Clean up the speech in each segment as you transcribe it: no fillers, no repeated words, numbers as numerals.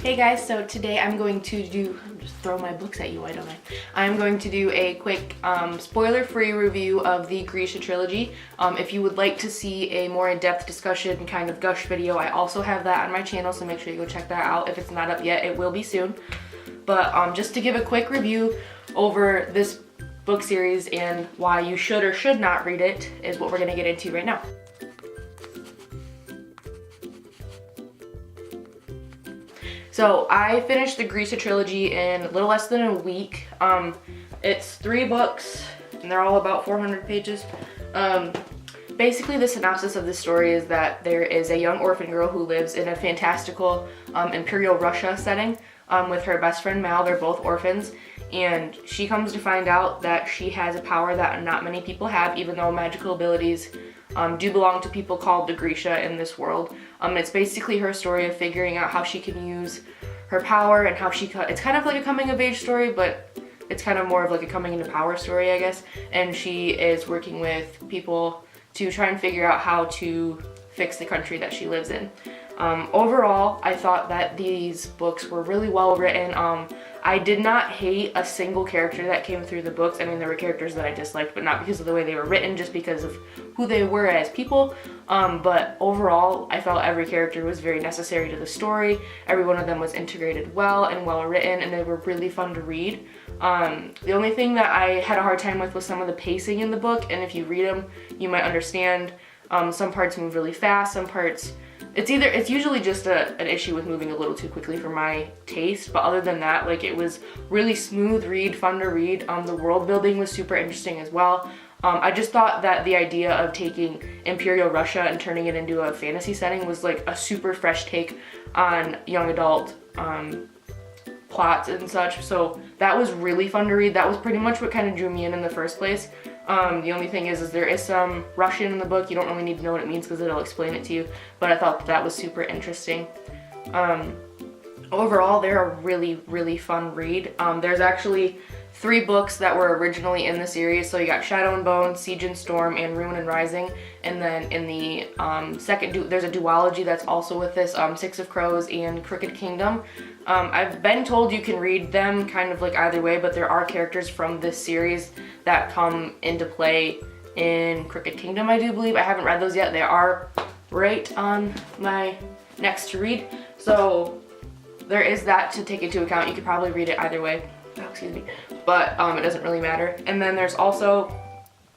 Hey guys, so today I'm going to just throw my books at you, why don't I? I'm going to do a quick spoiler-free review of the Grisha trilogy. If you would like to see a more in-depth discussion kind of gush video, I also have that on my channel, so make sure you go check that out. If it's not up yet, it will be soon. But just to give a quick review over this book series and why you should or should not read it is what we're going to get into right now. So I finished the Grisha trilogy in a little less than a week. It's 3 books and they're all about 400 pages. Basically the synopsis of this story is that there is a young orphan girl who lives in a fantastical Imperial Russia setting with her best friend Mal. They're both orphans, and she comes to find out that she has a power that not many people have, even though magical abilities do belong to people called the Grisha in this world. It's basically her story of figuring out how she can use her power and how it's kind of like a coming of age story, but it's kind of more of like a coming into power story, I guess. And she is working with people to try and figure out how to fix the country that she lives in. Overall, I thought that these books were really well written. I did not hate a single character that came through the books. I mean, there were characters that I disliked, but not because of the way they were written, just because of who they were as people. But overall, I felt every character was very necessary to the story. Every one of them was integrated well and well written, and they were really fun to read. The only thing that I had a hard time with was some of the pacing in the book, and if you read them, you might understand. Some parts move really fast, some parts it's usually just an issue with moving a little too quickly for my taste, but other than that, like, it was really smooth read, fun to read. The world building was super interesting as well. I just thought that the idea of taking Imperial Russia and turning it into a fantasy setting was like a super fresh take on young adult plots and such, so that was really fun to read. That was pretty much what kind of drew me in the first place. The only thing is there is some Russian in the book. You don't really need to know what it means because it'll explain it to you, but I thought that was super interesting. Overall, they're a really, really fun read. There's actually 3 books that were originally in the series. So you got Shadow and Bone, Siege and Storm, and Ruin and Rising. And then in the second, there's a duology that's also with this, Six of Crows and Crooked Kingdom. I've been told you can read them kind of like either way, but there are characters from this series that come into play in Crooked Kingdom, I do believe. I haven't read those yet. They are right on my next to read. So there is that to take into account. You could probably read it either way. Oh, excuse me. But it doesn't really matter. And then there's also,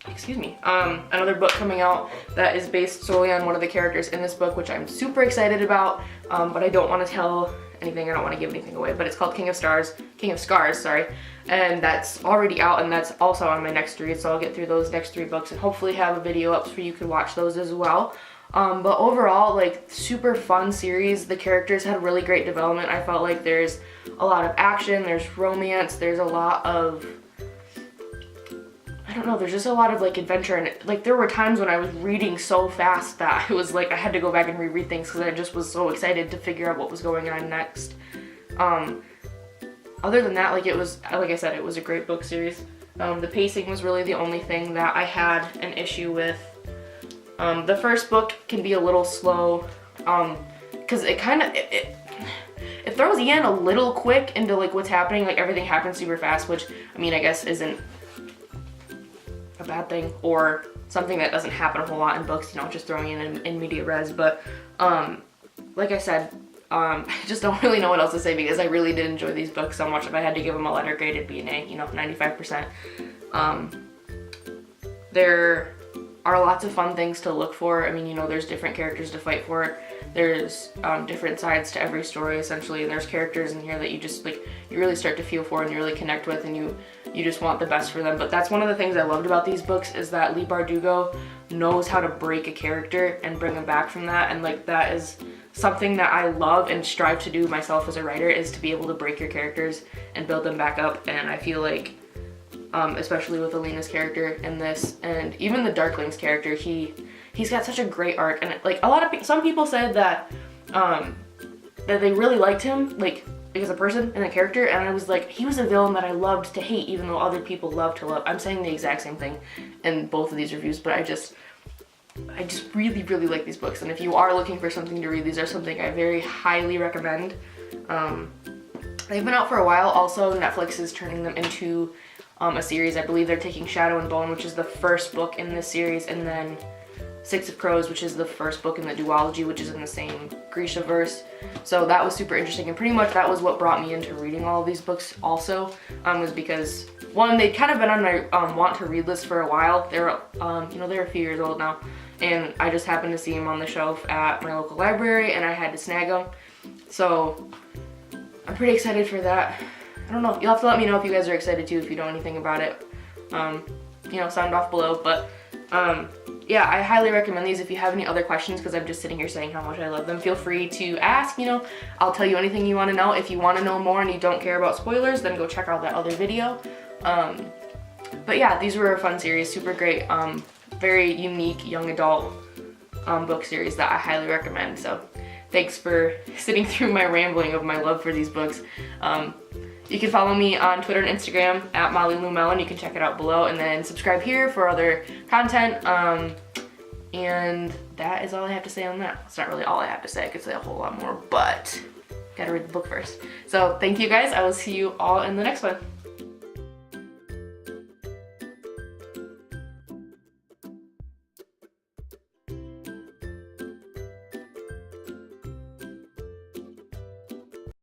another book coming out that is based solely on one of the characters in this book, which I'm super excited about, but I don't want to tell anything. I don't want to give anything away, but it's called King of Scars, sorry. And that's already out, and that's also on my next read, so I'll get through those next 3 books and hopefully have a video up so you can watch those as well. But overall, like, super fun series. The characters had really great development. I felt like there's a lot of action, there's romance, there's a lot of, I don't know, there's just a lot of like adventure, and like there were times when I was reading so fast that it was like I had to go back and reread things because I just was so excited to figure out what was going on next. Other than that, like, it was, like I said, it was a great book series. The pacing was really the only thing that I had an issue with. The first book can be a little slow because it kind of it throws you in a little quick into like what's happening. Like, everything happens super fast, which, I mean, I guess isn't a bad thing or something that doesn't happen a whole lot in books, you know, just throwing in media res. But like I said, I just don't really know what else to say because I really did enjoy these books so much. If I had to give them a letter grade, it'd be an A, you know, 95%. There are lots of fun things to look for. I mean, you know, there's different characters to fight for. There's different sides to every story, essentially, and there's characters in here that you just, like, you really start to feel for and you really connect with, and you just want the best for them. But that's one of the things I loved about these books, is that Leigh Bardugo knows how to break a character and bring them back from that, and like, that is something that I love and strive to do myself as a writer, is to be able to break your characters and build them back up. And I feel like especially with Alina's character in this, and even the Darkling's character, he's got such a great arc. And like, some people said that that they really liked him, like as a person and a character, and I was like, he was a villain that I loved to hate, even though other people loved to love. I'm saying the exact same thing in both of these reviews, but I just really, really like these books. And if you are looking for something to read, these are something I very highly recommend. They've been out for a while. Also, Netflix is turning them into a series. I believe they're taking Shadow and Bone, which is the first book in this series, and then Six of Crows, which is the first book in the duology, which is in the same Grisha verse. So that was super interesting, and pretty much that was what brought me into reading all of these books also, was because, one, they'd kind of been on my want to read list for a while. They're, they're a few years old now, and I just happened to see them on the shelf at my local library, and I had to snag them. So I'm pretty excited for that. I don't know, you'll have to let me know if you guys are excited too, if you know anything about it. Sound off below, but yeah, I highly recommend these. If you have any other questions, because I'm just sitting here saying how much I love them, feel free to ask. I'll tell you anything you want to know. If you want to know more and you don't care about spoilers, then go check out that other video. But yeah, these were a fun series, super great, very unique young adult book series that I highly recommend. So thanks for sitting through my rambling of my love for these books. You can follow me on Twitter and Instagram at Molly Lou Mellon. You can check it out below, and then subscribe here for other content. And that is all I have to say on that. It's not really all I have to say. I could say a whole lot more, but gotta read the book first. So thank you guys. I will see you all in the next one.